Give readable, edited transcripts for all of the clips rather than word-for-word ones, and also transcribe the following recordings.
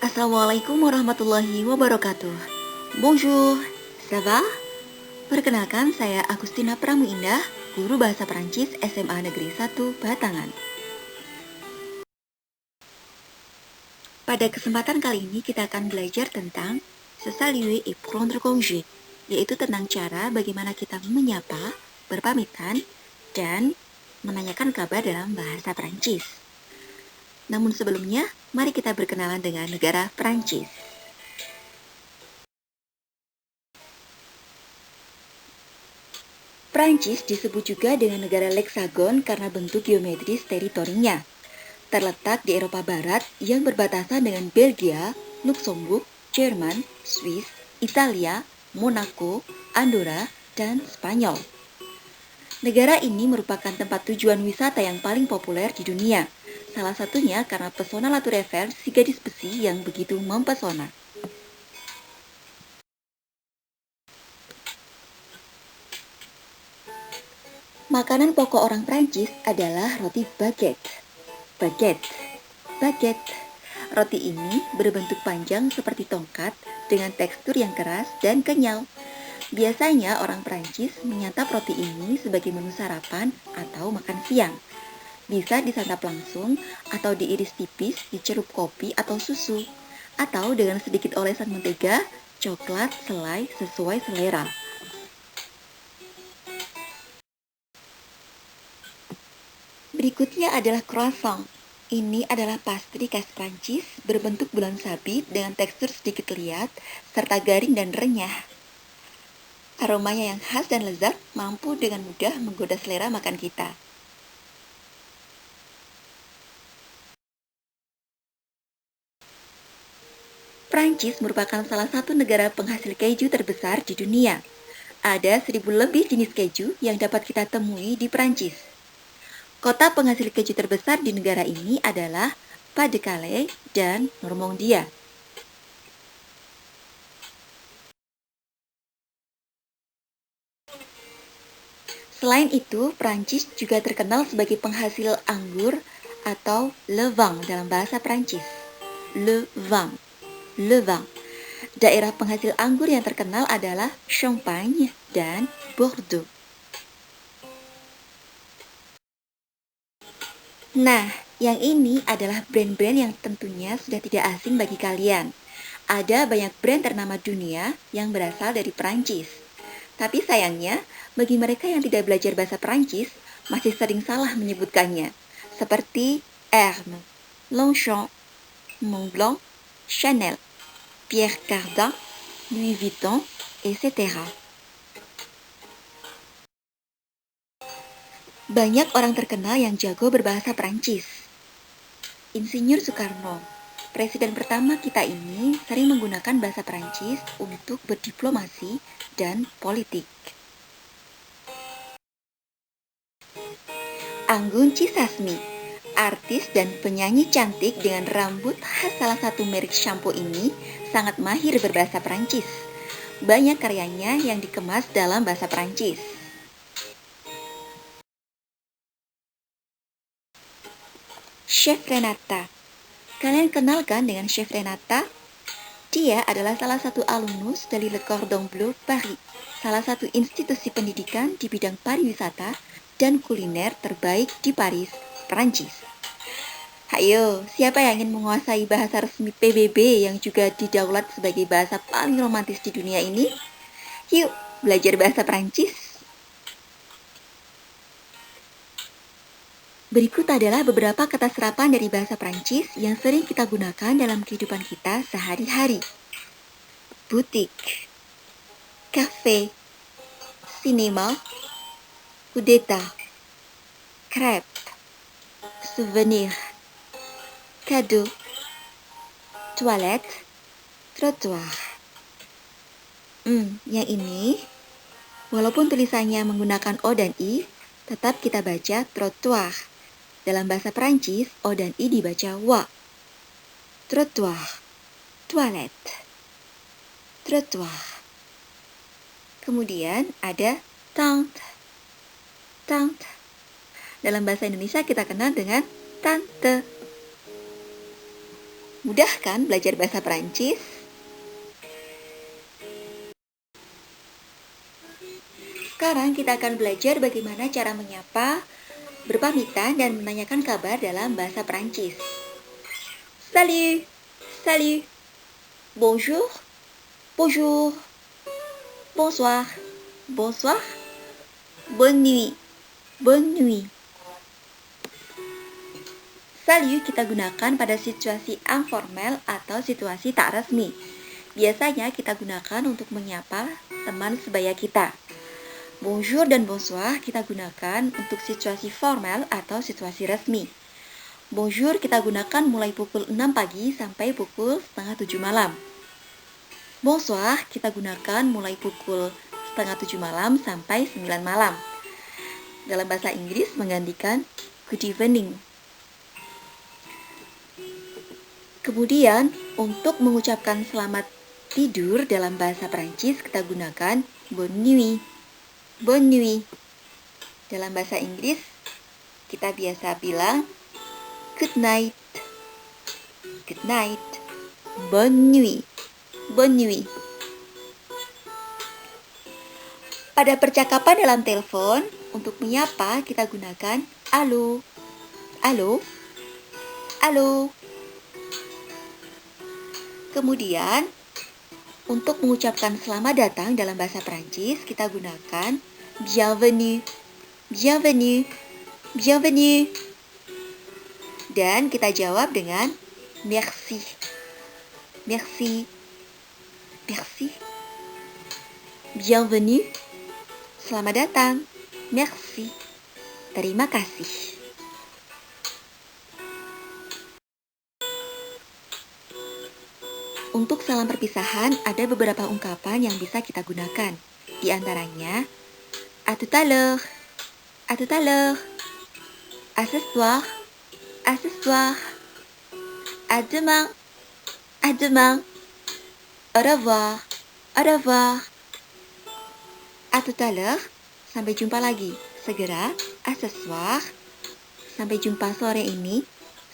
Assalamualaikum warahmatullahi wabarakatuh. Bonjour, ça va? Perkenalkan, saya Agustina Pramuindah, guru bahasa Perancis SMA Negeri 1 Batangan. Pada kesempatan kali ini kita akan belajar tentang se saluer et prendre congé, yaitu tentang cara bagaimana kita menyapa, berpamitan, dan menanyakan kabar dalam bahasa Perancis. Namun sebelumnya, mari kita berkenalan dengan negara Perancis. Prancis disebut juga dengan negara Leksagon karena bentuk geometris teritorinya. Terletak di Eropa Barat yang berbatasan dengan Belgia, Luxembourg, Jerman, Swiss, Italia, Monaco, Andorra, dan Spanyol. Negara ini merupakan tempat tujuan wisata yang paling populer di dunia. Salah satunya karena pesona La Tour Eiffel, si gadis besi yang begitu mempesona. Makanan pokok orang Prancis adalah roti baguette. Baguette. Baguette. Roti ini berbentuk panjang seperti tongkat dengan tekstur yang keras dan kenyal. Biasanya orang Prancis menyantap roti ini sebagai menu sarapan atau makan siang. Bisa disantap langsung atau diiris tipis di celup kopi atau susu, atau dengan sedikit olesan mentega, coklat, selai sesuai selera. Berikutnya adalah croissant. Ini adalah pastry khas Prancis berbentuk bulan sabit dengan tekstur sedikit liat serta garing dan renyah. Aromanya yang khas dan lezat mampu dengan mudah menggoda selera makan kita. Prancis merupakan salah satu negara penghasil keju terbesar di dunia. Ada 1.000 lebih jenis keju yang dapat kita temui di Prancis. Kota penghasil keju terbesar di negara ini adalah Pas-de-Calais dan Normandia. Selain itu, Prancis juga terkenal sebagai penghasil anggur atau le vin dalam bahasa Prancis. Le vin. Le vin. Daerah penghasil anggur yang terkenal adalah Champagne dan Bordeaux. Nah, yang ini adalah brand-brand yang tentunya sudah tidak asing bagi kalian. Ada banyak brand ternama dunia yang berasal dari Prancis. Tapi sayangnya, bagi mereka yang tidak belajar bahasa Prancis, masih sering salah menyebutkannya. Seperti Hermès, Longchamp, Montblanc, Chanel, Pierre Cardin, Louis Vuitton, etc. Banyak orang terkenal yang jago berbahasa Prancis. Insinyur Soekarno, presiden pertama kita ini, sering menggunakan bahasa Prancis untuk berdiplomasi dan politik. Anggun C. Sasmi, artis dan penyanyi cantik dengan rambut khas salah satu merek shampoo ini, sangat mahir berbahasa Prancis. Banyak karyanya yang dikemas dalam bahasa Prancis. Chef Renata. Kalian kenalkan dengan Chef Renata? Dia adalah salah satu alumnus dari Le Cordon Bleu Paris, salah satu institusi pendidikan di bidang pariwisata dan kuliner terbaik di Paris, Prancis. Hayo, siapa yang ingin menguasai bahasa resmi PBB yang juga didaulat sebagai bahasa paling romantis di dunia ini? Yuk, belajar bahasa Prancis. Berikut adalah beberapa kata serapan dari bahasa Prancis yang sering kita gunakan dalam kehidupan kita sehari-hari. Boutique, cafe, cinéma, kudeta, crêpe, souvenir, cadeau, toilette, trottoir. Yang ini, walaupun tulisannya menggunakan O dan I, tetap kita baca trottoir. Dalam bahasa Prancis, O dan I dibaca wa. Trottoir, toilette, trottoir. Kemudian ada tante. Tante. Dalam bahasa Indonesia kita kenal dengan tante. Mudah kan belajar bahasa Perancis? Sekarang kita akan belajar bagaimana cara menyapa, berpamitan, dan menanyakan kabar dalam bahasa Perancis. Salut, salut, bonjour, bonjour, bonsoir, bonsoir, bonne nuit, bonne nuit. Salut kita gunakan pada situasi informal atau situasi tak resmi. Biasanya kita gunakan untuk menyapa teman sebaya kita. Bonjour dan bonsoir kita gunakan untuk situasi formal atau situasi resmi. Bonjour kita gunakan mulai pukul 6 pagi sampai pukul setengah 7 malam. Bonsoir kita gunakan mulai pukul setengah 7 malam sampai 9 malam. Dalam bahasa Inggris menggantikan good evening. Kemudian, untuk mengucapkan selamat tidur dalam bahasa Perancis, kita gunakan bonne nuit. Bonne nuit. Dalam bahasa Inggris, kita biasa bilang good night. Good night. Bonne nuit. Bonne nuit. Pada percakapan dalam telepon, untuk menyapa kita gunakan halo. Halo. Halo. Kemudian, untuk mengucapkan selamat datang dalam bahasa Perancis, kita gunakan bienvenue, bienvenue, bienvenue. Dan kita jawab dengan merci, merci, merci. Bienvenue, selamat datang, merci, terima kasih. Untuk salam perpisahan, ada beberapa ungkapan yang bisa kita gunakan. Di antaranya, à tout à l'heure, à tout à l'heure, à ce soir, à ce soir, à demain, à demain, au revoir, au revoir, à tout à l'heure, sampai jumpa lagi, segera, à ce soir, sampai jumpa sore ini,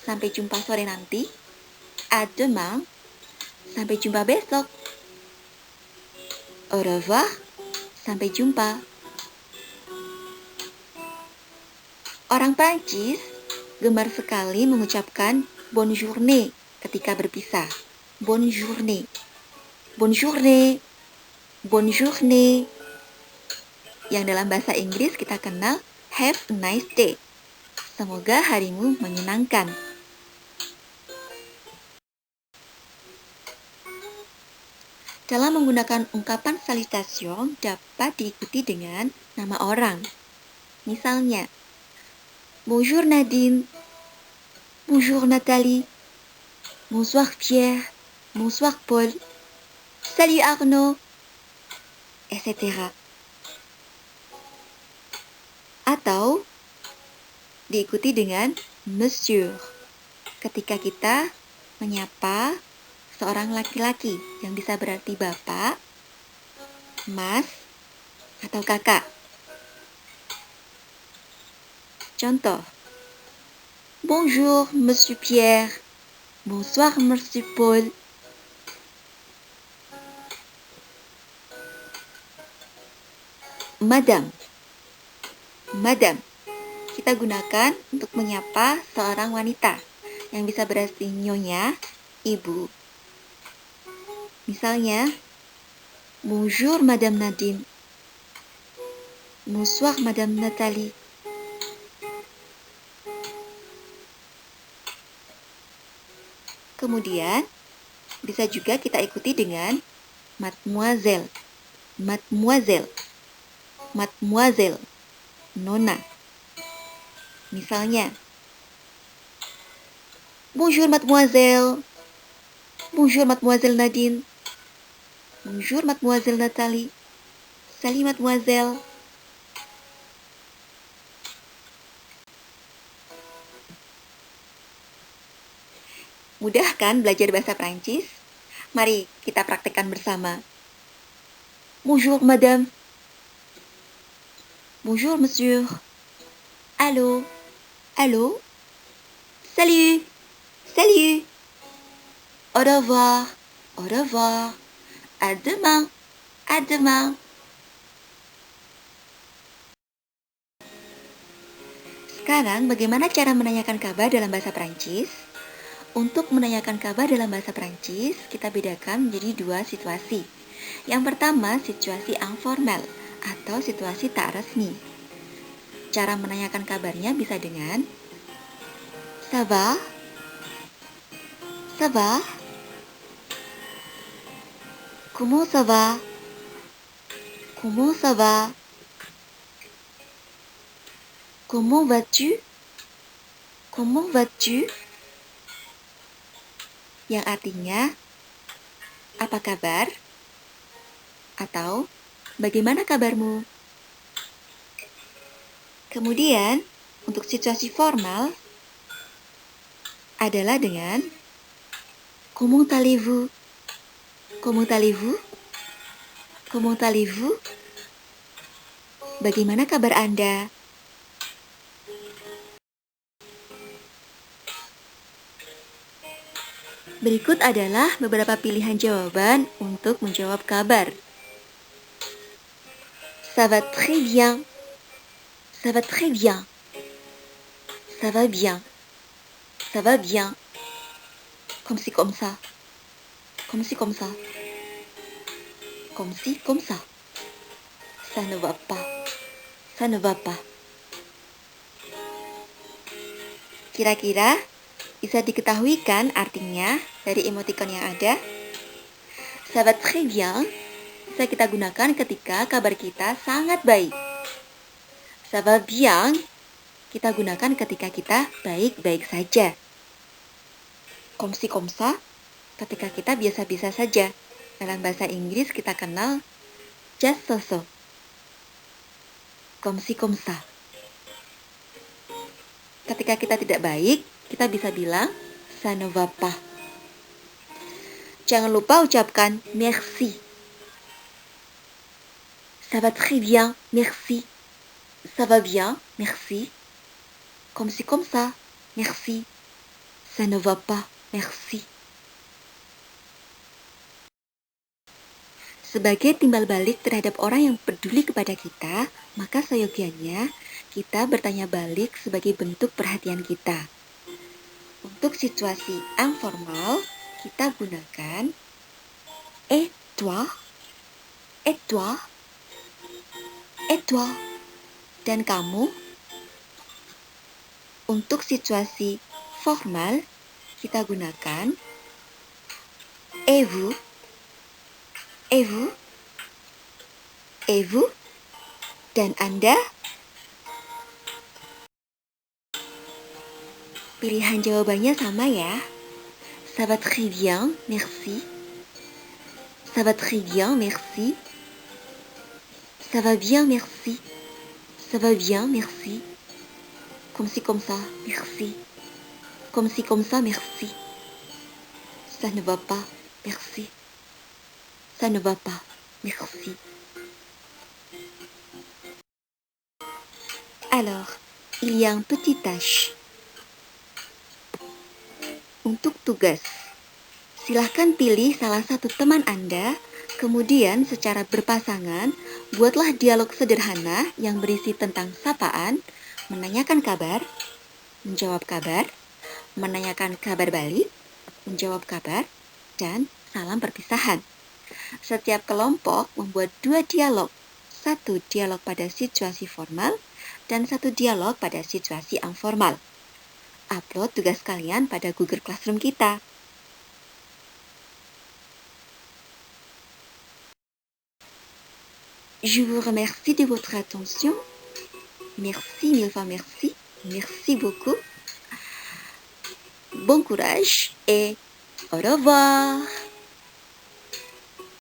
sampai jumpa sore nanti, à demain, sampai jumpa besok. Au revoir, sampai jumpa. Orang Prancis gemar sekali mengucapkan bonne journée ketika berpisah. Bonne journée. Bonne journée. Bonne journée. Yang dalam bahasa Inggris kita kenal have a nice day. Semoga harimu menyenangkan. Dalam menggunakan ungkapan salutation dapat diikuti dengan nama orang. Misalnya, bonjour Nadine, bonjour Nathalie, bonsoir Pierre, bonsoir Paul, salut Arnaud, etc. Atau diikuti dengan monsieur ketika kita menyapa seorang laki-laki yang bisa berarti bapak, mas, atau kakak. Contoh, bonjour Monsieur Pierre, bonsoir Monsieur Paul. Madame, madame, kita gunakan untuk menyapa seorang wanita yang bisa berarti nyonya, ibu. Misalnya, bonjour Madame Nadine, bonsoir Madame Nathalie. Kemudian, bisa juga kita ikuti dengan mademoiselle, mademoiselle, mademoiselle, nona. Misalnya, bonjour mademoiselle, bonjour mademoiselle Nadine, bonjour mademoiselle Nathalie, salut mademoiselle. Mudah kan belajar bahasa Prancis? Mari kita praktekkan bersama. Bonjour madame. Bonjour monsieur. Allô. Allô. Salut. Salut. Au revoir, au revoir. À demain, à demain. Sekarang, bagaimana cara menanyakan kabar dalam bahasa Prancis? Untuk menanyakan kabar dalam bahasa Prancis, kita bedakan menjadi dua situasi. Yang pertama, situasi informal atau situasi tak resmi. Cara menanyakan kabarnya bisa dengan Ça va? Ça va? Comment ça va? Comment ça va? Comment vas-tu? Comment vas-tu? Yang artinya, apa kabar? Atau, bagaimana kabarmu? Kemudian, untuk situasi formal adalah dengan Comment allez-vous? Comment allez-vous? Comment allez-vous? Bagaimana kabar Anda? Berikut adalah beberapa pilihan jawaban untuk menjawab kabar. Ça va très bien. Ça va très bien. Ça va bien. Ça va bien. Comme si comme ça. Comme si comme ça. Comme si comme ça. Ça ne va pas. Ça ne va pas. Kira-kira bisa diketahui kan artinya dari emoticon yang ada? Ça va très bien bisa kita gunakan ketika kabar kita sangat baik. Ça va bien kita gunakan ketika kita baik-baik saja. Comme si comme ça ketika kita biasa-biasa saja. Dalam bahasa Inggris kita kenal just so-so. Comme si comme ça. Ketika kita tidak baik, kita bisa bilang ça ne va pas. Jangan lupa ucapkan merci. Ça va très bien, merci. Ça va bien, merci. Comme si comme ça, merci. Ça ne va pas, merci. Sebagai timbal balik terhadap orang yang peduli kepada kita, maka seyogianya kita bertanya balik sebagai bentuk perhatian kita. Untuk situasi informal, kita gunakan et toi, et toi, et toi, dan kamu. Untuk situasi formal, kita gunakan et vous, et vous, et vous, dan Anda. Pilihan jawabannya sama ya. Ça va très bien, merci. Ça va très bien, merci. Ça va bien, merci. Ça va bien, merci. Comme si comme ça, merci. Comme si comme ça, merci. Ça ne va pas, merci. Ça ne va pas, merci. Alors, il y a un petit tâche. Untuk tugas, silahkan pilih salah satu teman Anda, kemudian secara berpasangan, buatlah dialog sederhana yang berisi tentang sapaan, menanyakan kabar, menjawab kabar, menanyakan kabar balik, menjawab kabar, dan salam perpisahan. Setiap kelompok membuat 2 dialog, 1 dialog pada situasi formal, dan 1 dialog pada situasi informal. Upload tugas kalian pada Google Classroom kita. Je vous remercie de votre attention. Merci, mille fois merci. Merci beaucoup. Bon courage et au revoir.